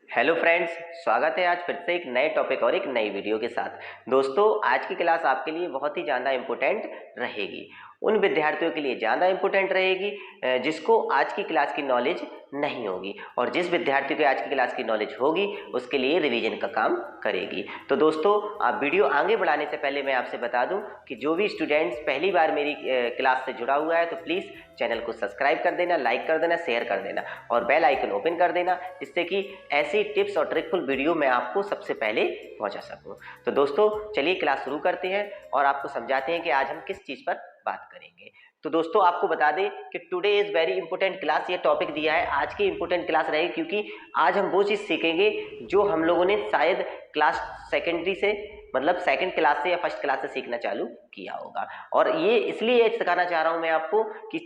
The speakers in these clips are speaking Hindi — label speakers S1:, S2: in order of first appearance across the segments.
S1: हेलो फ्रेंड्स, स्वागत है आज फिर से एक नए टॉपिक और एक नई वीडियो के साथ। दोस्तों, आज की क्लास आपके लिए बहुत ही ज़्यादा इम्पोर्टेंट रहेगी। उन विद्यार्थियों के लिए ज़्यादा इम्पोर्टेंट रहेगी जिसको आज की क्लास की नॉलेज नहीं होगी, और जिस विद्यार्थी को आज की क्लास की नॉलेज होगी उसके लिए रिवीजन का काम करेगी। तो दोस्तों, आप वीडियो आगे बढ़ाने से पहले मैं आपसे बता दूं कि जो भी स्टूडेंट्स पहली बार मेरी क्लास से जुड़ा हुआ है तो प्लीज़ चैनल को सब्सक्राइब कर देना, लाइक कर देना, शेयर कर देना और बेल आइकन ओपन कर देना, जिससे कि ऐसी टिप्स और ट्रिकफुल वीडियो मैं आपको सबसे पहले पहुंचा सकूं। तो दोस्तों, चलिए क्लास शुरू करते हैं और आपको समझाते हैं कि आज हम किस चीज़ पर बात करेंगे। तो दोस्तों, आपको बता दें कि today is very important class. ये टॉपिक दिया है आज की इंपॉर्टेंट क्लास रहेगी, क्योंकि आज हम वो चीज़ सीखेंगे जो हम लोगों ने शायद क्लास सेकेंडरी से, मतलब सेकंड क्लास से या फर्स्ट क्लास से सीखना चालू किया होगा। और ये इसलिए सिखाना चाह रहा हूँ मैं आपको कि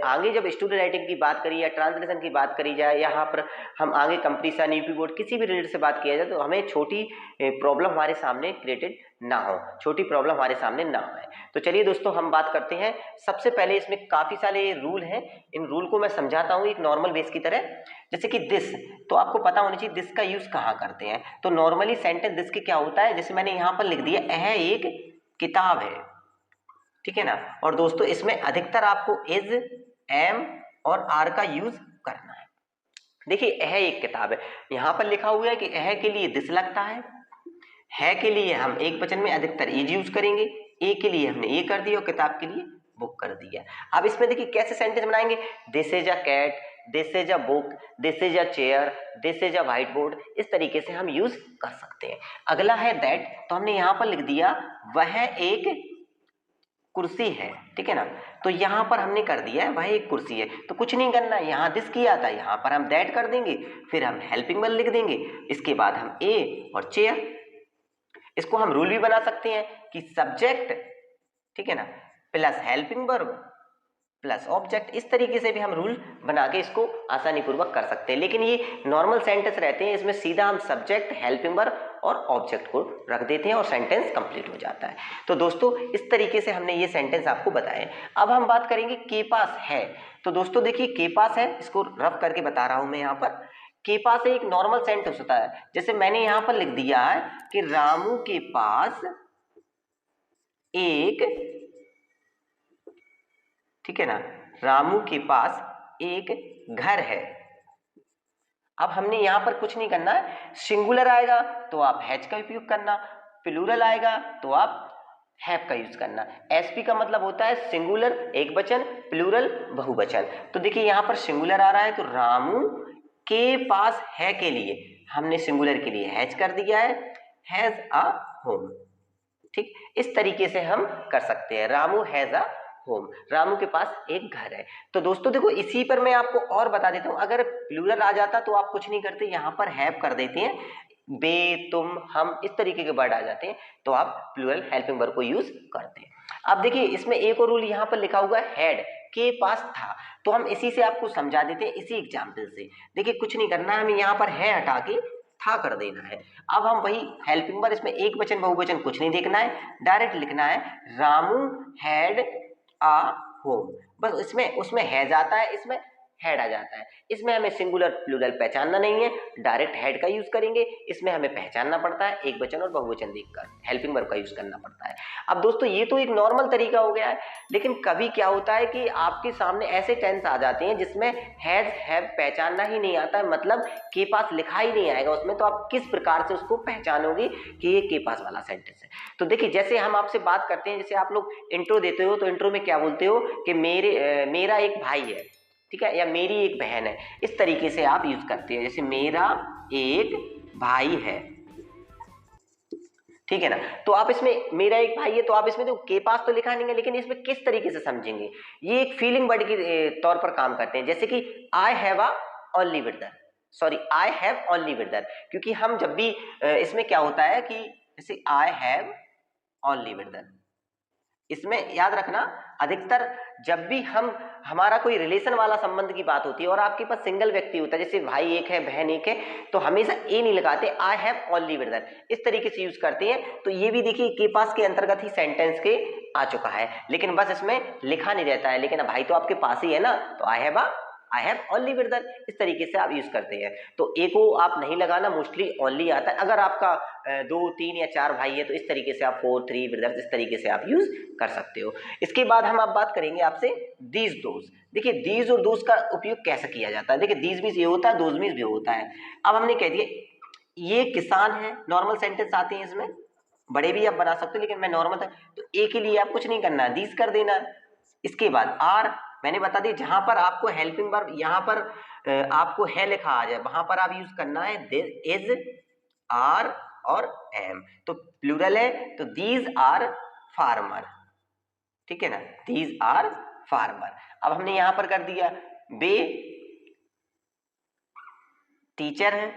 S1: आगे जब स्टूडेंट राइटिंग की बात करी या ट्रांसलेशन की बात करी जाए, यहाँ पर हम आगे कंपटीशन, यूपी बोर्ड, किसी भी रिलेटेड से बात किया जाए तो हमें छोटी प्रॉब्लम हमारे सामने क्रिएटेड ना हो, छोटी प्रॉब्लम हमारे सामने ना आए। तो चलिए दोस्तों, हम बात करते हैं। सबसे पहले इसमें काफ़ी सारे रूल हैं, इन रूल को मैं समझाता हूँ एक नॉर्मल बेस की तरह। जैसे कि दिस, तो आपको पता होना चाहिए दिस का यूज़ कहाँ करते हैं। तो नॉर्मली सेंटेंस दिस के क्या होता है, जैसे मैंने यहाँ पर लिख दिया, यह एक किताब है, ठीक है ना। और दोस्तों, इसमें अधिकतर आपको इज, एम और आर का यूज करना है। देखिए, यह एक किताब है, यहाँ पर लिखा हुआ है कि यह के लिए दिस लगता है के लिए हम एक वचन में अधिकतर इज यूज करेंगे, ए के लिए हमने ए कर दिया और किताब के लिए बुक कर दिया। अब इसमें देखिए कैसे सेंटेंस बनाएंगे। This is a cat, this is a book, this is a chair, this is a whiteboard, इस तरीके से हम यूज कर सकते हैं। अगला है दैट, तो हमने यहाँ पर लिख दिया वह एक कुर्सी है, ठीक है ना। तो यहाँ पर हमने कर दिया है वह एक कुर्सी है, तो कुछ नहीं करना है। यहाँ दिस किया था, यहाँ पर हम दैट कर देंगे, फिर हम हेल्पिंग वर्ब लिख देंगे, इसके बाद हम ए और चेयर। इसको हम रूल भी बना सकते हैं कि सब्जेक्ट, ठीक है ना, plus helping verb plus object. इस तरीके से भी हम रूल बना के इसको आसानी पूर्वक कर सकते हैं। लेकिन ये नॉर्मल सेंटेंस रहते हैं, इसमें सीधा हम सब्जेक्ट, हेल्पिंग वर्ब और ऑब्जेक्ट को रख देते हैं और सेंटेंस कंप्लीट हो जाता है। तो दोस्तों, इस तरीके से हमने ये सेंटेंस आपको बताए। अब हम बात करेंगे के पास है। तो दोस्तों देखिए, के पास है, इसको रफ करके बता रहा हूं मैं यहाँ पर। के पास एक नॉर्मल सेंटेंस होता है, जैसे मैंने यहाँ पर लिख दिया है कि रामू के पास एक, ठीक है ना, रामू के पास एक घर है। अब हमने यहां पर कुछ नहीं करना है। सिंगुलर आएगा तो आप हैज का उपयोग करना, प्लूरल आएगा तो आप हैव का यूज करना। एसपी का मतलब होता है सिंगुलर एक वचन, प्लूरल बहुवचन। तो देखिए यहां पर सिंगुलर आ रहा है, तो रामू के पास है के लिए हमने सिंगुलर के लिए हैज कर दिया है, हैज अ होम। ठीक, इस तरीके से हम कर सकते हैं, Ramu has a home, Ramu के पास एक घर है। तो दोस्तों देखो, इसी पर मैं आपको और बता देता हूं, अगर प्लूरल आ जाता तो आप कुछ नहीं करते, यहां पर हैव कर देते हैं, बे, तुम, हम, इस तरीके के वर्ड आ जाते हैं तो आप प्लूरल हेल्पिंग वर्ब को यूज करते हैं। अब देखिए, इसमें एक और रूल यहां पर लिखा हुआ है, हैड, के पास था, तो हम इसी से आपको समझा देते हैं, इसी एग्जाम्पल से। देखिए कुछ नहीं करना है, हमें यहाँ पर है हटा के था कर देना है। अब हम वही हेल्पिंग वर्ब, इसमें एक वचन बहुवचन कुछ नहीं देखना है, डायरेक्ट लिखना है रामू हैड आ होम। बस इसमें उसमें हैज आता है, इसमें हैड आ जाता है। इसमें हमें सिंगुलर प्लूरल पहचानना नहीं है, डायरेक्ट हैड का यूज करेंगे। इसमें हमें पहचानना पड़ता है, एक वचन और बहुवचन देखकर हेल्पिंग वर्ब का यूज करना पड़ता है। अब दोस्तों, ये तो एक नॉर्मल तरीका हो गया है, लेकिन कभी क्या होता है कि आपके सामने ऐसे टेंस आ जाते हैं जिसमें हैज, हैव पहचानना ही नहीं आता है, मतलब के पास लिखा ही नहीं आएगा उसमें, तो आप किस प्रकार से उसको पहचानोगे कि ये के पास वाला सेंटेंस है। तो देखिए, जैसे हम आपसे बात करते हैं, जैसे आप लोग इंट्रो देते हो तो इंट्रो में क्या बोलते हो कि मेरा एक भाई है, ठीक है, या मेरी एक बहन है, इस तरीके से आप यूज करते हैं, जैसे मेरा एक भाई है, ठीक है ना। तो आप इसमें मेरा एक भाई है, तो आप इसमें तो के पास तो लिखा नहीं है, लेकिन इसमें किस तरीके से समझेंगे, ये एक फीलिंग वर्ड के तौर पर काम करते हैं। जैसे कि I have a only brother, sorry I have only brother, क्योंकि हम जब भी इसमें क्या होता है कि जैसे आई हैव ओनली ब्रदर, इसमें याद रखना, अधिकतर जब भी हमारा कोई रिलेशन वाला संबंध की बात होती है और आपके पास सिंगल व्यक्ति होता है, जैसे भाई एक है, बहन एक है, तो हमेशा ए नहीं लगाते, आई हैव ओनली ब्रदर, इस तरीके से यूज करते हैं। तो ये भी देखिए के पास के अंतर्गत ही सेंटेंस के आ चुका है, लेकिन बस इसमें लिखा नहीं रहता है, लेकिन भाई तो आपके पास ही है ना, तो I have a I have only brother, इस तरीके से आप यूज करते हैं। तो ए को आप नहीं लगाना, मोस्टली ओनली आता है। अगर आपका 2, 3 या 4 भाई है तो इस तरीके से आप 4, 3 ब्रदर्स इस तरीके से आप यूज कर सकते हो। इसके बाद हम आप बात करेंगे आपसे दीज दोज। देखिए दीज और दोज का उपयोग कैसे किया जाता है। देखिए दीज मीन्स ये होता है, दोज मीन्स भी होता है। अब हमने कह दिया ये किसान है, नॉर्मल सेंटेंस आते हैं इसमें, बड़े भी आप बना सकते हो लेकिन मैं नॉर्मल था, तो ए के लिए आप कुछ नहीं करना है, दीज कर देना है। इसके बाद आर मैंने बता दी, जहां पर आपको हेल्पिंग वर्ब यहाँ पर आपको है लिखा आ जाए वहां पर आप यूज करना है दिस, इज, आर और एम। तो प्लूरल है तो दीज आर फार्मर, ठीक है ना, दीज आर फार्मर। अब हमने यहां पर कर दिया वे टीचर है,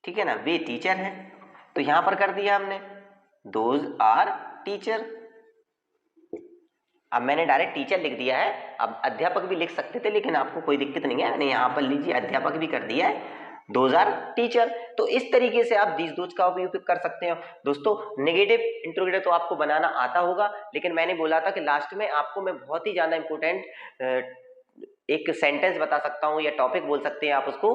S1: ठीक है ना, वे टीचर है, तो यहां पर कर दिया हमने दोज आर टीचर। अब मैंने डायरेक्ट टीचर लिख दिया है, अब अध्यापक भी लिख सकते थे लेकिन आपको कोई दिक्कत नहीं है, मैंने यहाँ पर लीजिए अध्यापक भी कर दिया है, दोज आर टीचर। तो इस तरीके से आप दीज दोज का उपयोग कर सकते हो। दोस्तों नेगेटिव इंट्रोगेटिव तो आपको बनाना आता होगा, लेकिन मैंने बोला था कि लास्ट में आपको मैं बहुत ही ज्यादा इंपॉर्टेंट एक सेंटेंस बता सकता हूँ या टॉपिक बोल सकते हैं आप उसको,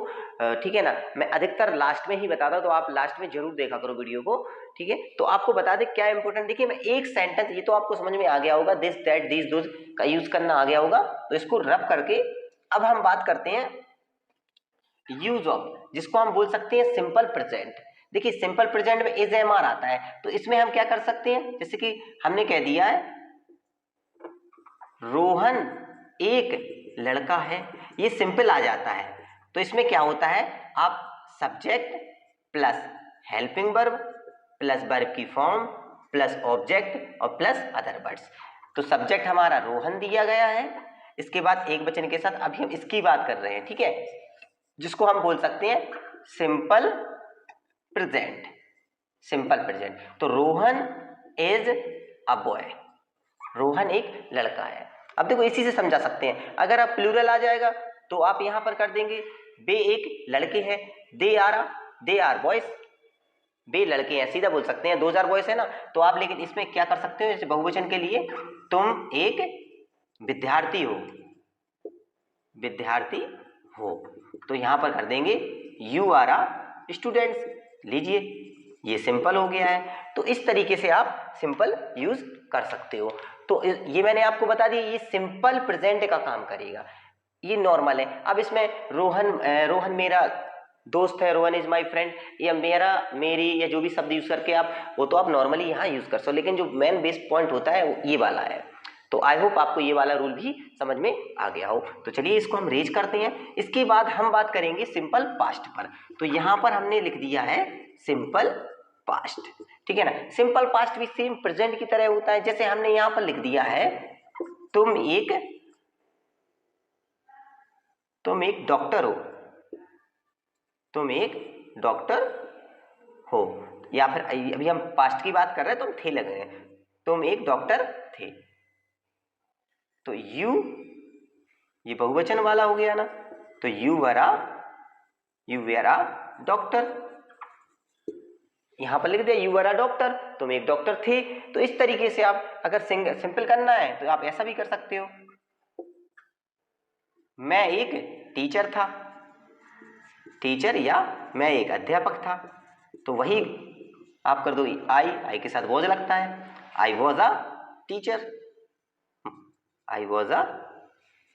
S1: ठीक है ना, मैं अधिकतर लास्ट में ही बताता हूँ, तो आप लास्ट में जरूर देखा करो वीडियो को, ठीक है। तो आपको बता दें क्या इंपॉर्टेंट, देखिए मैं एक सेंटेंस, ये तो आपको समझ में आ गया होगा, दिस दैट दीज दोज का यूज करना आ गया होगा, तो इसको रब करके अब हम बात करते हैं यूज ऑफ, जिसको हम बोल सकते हैं सिंपल प्रेजेंट। देखिए सिंपल प्रेजेंट में इज एम आर आता है, तो इसमें हम क्या कर सकते हैं, जैसे कि हमने कह दिया है रोहन एक लड़का है, ये सिंपल आ जाता है, तो इसमें क्या होता है, आप subject plus helping verb plus verb की फॉर्म प्लस ऑब्जेक्ट और प्लस अदर वर्ड्स। तो सब्जेक्ट हमारा रोहन दिया गया है, इसके बाद एक वचन के साथ अभी हम इसकी बात कर रहे हैं, ठीक है, जिसको हम बोल सकते हैं सिंपल प्रेजेंट, सिंपल प्रेजेंट। तो Rohan is a boy, Rohan एक लड़का है। अब देखो इसी से समझा सकते हैं, अगर आप प्लूरल आ जाएगा तो आप यहां पर कर देंगे वे एक लड़के हैं, दे आर बॉयज, वे लड़के हैं, सीधा बोल सकते हैं, 2000 बॉयज है ना, तो आप लेकिन इसमें क्या कर सकते हो, जैसे बहुवचन के लिए तुम एक विद्यार्थी हो, विद्यार्थी हो, तो यहां पर कर देंगे यू आर आ स्टूडेंट्स। लीजिए ये सिंपल हो गया है। तो इस तरीके से आप सिंपल यूज कर सकते हो। तो ये मैंने आपको बता दिया, ये सिंपल प्रेजेंट का काम करेगा, ये नॉर्मल है। अब इसमें रोहन मेरा दोस्त है, रोहन इज माय फ्रेंड, या मेरा मेरी या जो भी शब्द यूज करके आप, वो तो आप नॉर्मली यहाँ यूज कर सकते हो, लेकिन जो मेन बेस पॉइंट होता है वो ये वाला है। तो आई होप आपको ये वाला रूल भी समझ में आ गया हो। तो चलिए इसको हम रेज करते हैं। इसके बाद हम बात करेंगे सिंपल पास्ट पर। तो यहाँ पर हमने लिख दिया है सिंपल पास्ट, ठीक है ना। सिंपल पास्ट भी सेम प्रेजेंट की तरह होता है, जैसे हमने यहाँ पर लिख दिया है तुम एक डॉक्टर हो, तुम एक डॉक्टर हो, या फिर अभी हम पास्ट की बात कर रहे हैं तो हम थे लग रहे हैं, तुम एक डॉक्टर थे, तो यू ये बहुवचन वाला हो गया ना, तो यू वेर आ डॉक्टर, यहां पर लिख दिया यू वेर आ डॉक्टर, तुम एक डॉक्टर थे। तो इस तरीके से आप अगर सिंपल करना है तो आप ऐसा भी कर सकते हो, मैं एक टीचर था, टीचर, या मैं एक अध्यापक था, तो वही आप कर दो आई के साथ वॉज लगता है, आई was a teacher, I was a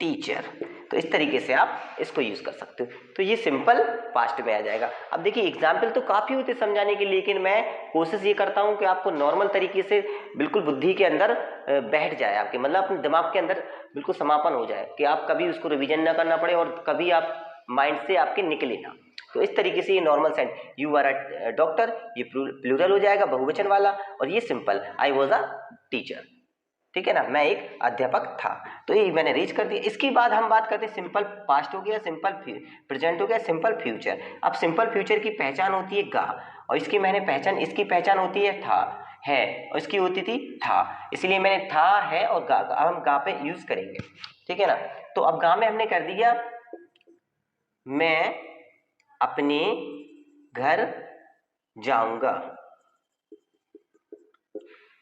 S1: teacher. तो इस तरीके से आप इसको यूज कर सकते हो। तो ये सिंपल पास्ट में आ जाएगा। अब देखिए एग्जाम्पल तो काफी होते समझाने के लिए, लेकिन मैं कोशिश ये करता हूं कि आपको नॉर्मल तरीके से बिल्कुल बुद्धि के अंदर बैठ जाए, आपके मतलब अपने दिमाग के अंदर बिल्कुल समापन हो जाए, कि आप कभी उसको रिविजन ना करना पड़े और कभी आप माइंड से आपके निकले ना। तो इस तरीके से ये normal sent you are a doctor, ये प्लूरल हो जाएगा बहुवचन वाला, और ये simple I was a teacher, ठीक है ना, मैं एक अध्यापक था। तो ये मैंने रीच कर दिया। इसके बाद हम बात करते हैं सिंपल पास्ट हो गया, सिंपल प्रेजेंट हो गया, सिंपल फ्यूचर। अब सिंपल फ्यूचर की पहचान होती है गा, और इसकी पहचान होती है था, है, और इसकी होती थी था, इसलिए मैंने था, है और गा, अब हम गा पे यूज करेंगे, ठीक है ना। तो अब गा में हमने कर दिया मैं अपने घर जाऊंगा,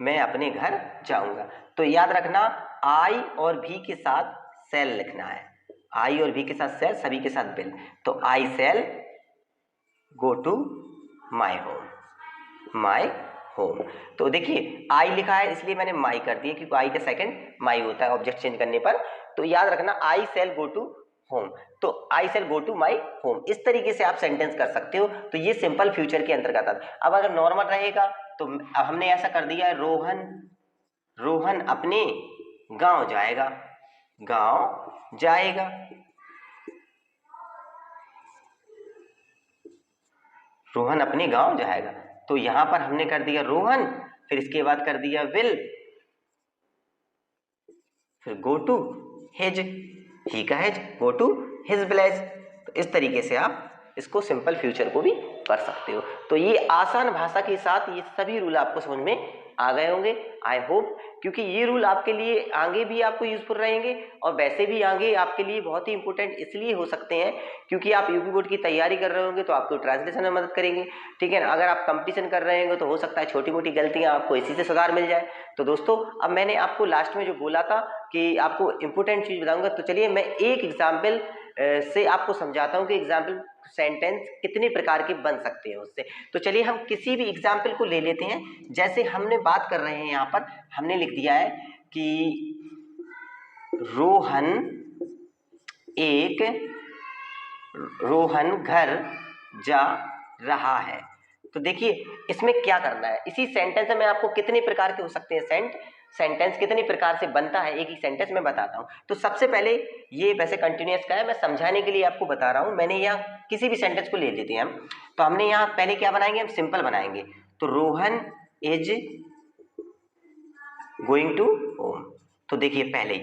S1: मैं अपने घर जाऊंगा। तो याद रखना आई और भी के साथ सेल लिखना है, आई और वी के साथ सेल, सभी के साथ विल, तो I shall go to my home, my home. तो देखिए आई लिखा है इसलिए मैंने माई कर दिया, क्योंकि आई का सेकंड माई होता है ऑब्जेक्ट चेंज करने पर। तो याद रखना I shall go to home, तो I shall go to my home, इस तरीके से आप सेंटेंस कर सकते हो। तो ये सिंपल फ्यूचर के अंतर्गत आता है। अब अगर नॉर्मल रहेगा तो अब हमने ऐसा कर दिया, रोहन अपने गांव जाएगा, गांव जाएगा। रोहन अपने गांव जाएगा, तो यहां पर हमने कर दिया रोहन, फिर इसके बाद कर दिया विल, फिर गो टू हिज, ही का his, go to his village. तो इस तरीके से आप इसको सिंपल फ्यूचर को भी कर सकते हो। तो ये आसान भाषा के साथ ये सभी रूल आपको समझ में आ गए होंगे, आई होप, क्योंकि ये रूल आपके लिए आगे भी आपको यूजफुल रहेंगे और वैसे भी आगे आपके लिए बहुत ही इंपॉर्टेंट इसलिए हो सकते हैं क्योंकि आप यूपी बोर्ड की तैयारी कर रहे होंगे तो आपको ट्रांसलेशन में मदद करेंगे, ठीक है ना। अगर आप कंपटीशन कर रहे होंगे तो हो सकता है छोटी मोटी गलतियां आपको इसी से सुधार मिल जाए। तो दोस्तों अब मैंने आपको लास्ट में जो बोला था कि आपको इंपॉर्टेंट चीज बताऊंगा, तो चलिए मैं एक एग्जाम्पल से आपको समझाता हूँ कि एग्जाम्पल सेंटेंस कितने प्रकार के बन सकते हैं उससे। तो चलिए हम किसी भी एग्जाम्पल को ले लेते हैं। जैसे हमने बात कर रहे हैं, यहाँ पर हमने लिख दिया है कि रोहन घर जा रहा है। तो देखिए इसमें क्या करना है, इसी सेंटेंस में आपको कितने प्रकार के हो सकते हैं सेंटेंस कितने प्रकार से बनता है एक ही सेंटेंस में बताता हूं। तो सबसे पहले ये वैसे कंटिन्यूअस का है, मैं समझाने के लिए आपको बता रहा हूं। मैंने यहाँ किसी भी सेंटेंस को ले लेते हैं हम, तो हमने यहाँ पहले क्या बनाएंगे, हम सिंपल बनाएंगे। तो Rohan is going to home, तो देखिए पहले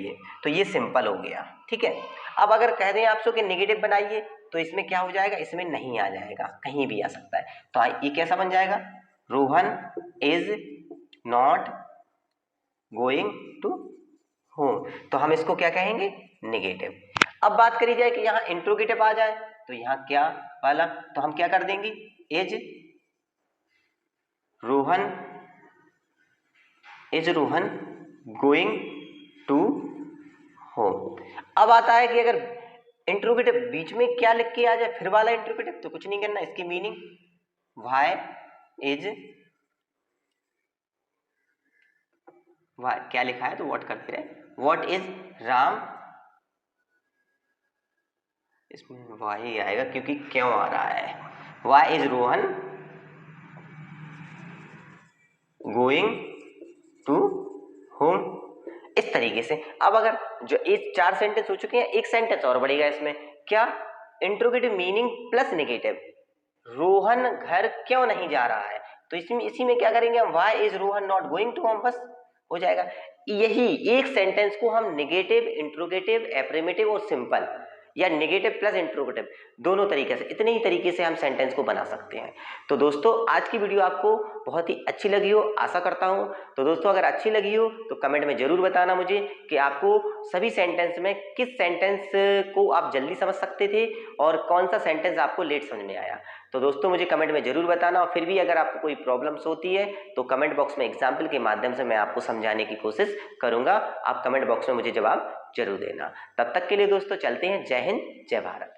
S1: ये सिंपल हो गया, ठीक है। अब अगर कह दें आपसे कि नेगेटिव बनाइए तो इसमें क्या हो जाएगा, इसमें नहीं आ जाएगा, कहीं भी आ सकता है। तो ये कैसा बन जाएगा, Rohan is not going to home, तो हम इसको क्या कहेंगे, नेगेटिव। अब बात करी जाए कि यहाँ इंट्रोगेटिव आ जाए तो यहाँ क्या वाला, तो हम क्या कर देंगे, is Rohan going to home. अब आता है कि अगर इंट्रोगेटिव बीच में क्या लिख के आ जाए, फिर वाला इंट्रोगेटिव, तो कुछ नहीं करना, इसकी मीनिंग वाई क्या लिखा है तो व्हाट करते रहे, व्हाट इज राम, इसमें वाई आएगा क्योंकि क्यों आ रहा है, why is Rohan going to home, इस तरीके से। अब अगर जो एक 4 सेंटेंस हो चुके हैं, एक सेंटेंस और बढ़ेगा इसमें, क्या, interrogative meaning plus negative, Rohan घर क्यों नहीं जा रहा है, तो इसी में क्या करेंगे हम, why is Rohan not going to home, बस हो जाएगा। यही एक सेंटेंस को हम नेगेटिव, इंट्रोगेटिव, एफर्मेटिव और सिंपल या नेगेटिव प्लस इंट्रोगेटिव दोनों तरीके से, इतने ही तरीके से हम सेंटेंस को बना सकते हैं। तो दोस्तों आज की वीडियो आपको बहुत ही अच्छी लगी हो, आशा करता हूं। तो दोस्तों अगर अच्छी लगी हो तो कमेंट में जरूर बताना मुझे कि आपको सभी सेंटेंस में किस सेंटेंस को आप जल्दी समझ सकते थे और कौन सा सेंटेंस आपको लेट समझ में आया। तो दोस्तों मुझे कमेंट में जरूर बताना, और फिर भी अगर आपको कोई प्रॉब्लम्स होती है तो कमेंट बॉक्स में एग्जाम्पल के माध्यम से मैं आपको समझाने की कोशिश करूंगा। आप कमेंट बॉक्स में मुझे जवाब जरूर देना। तब तक के लिए दोस्तों चलते हैं, जय हिंद जय भारत।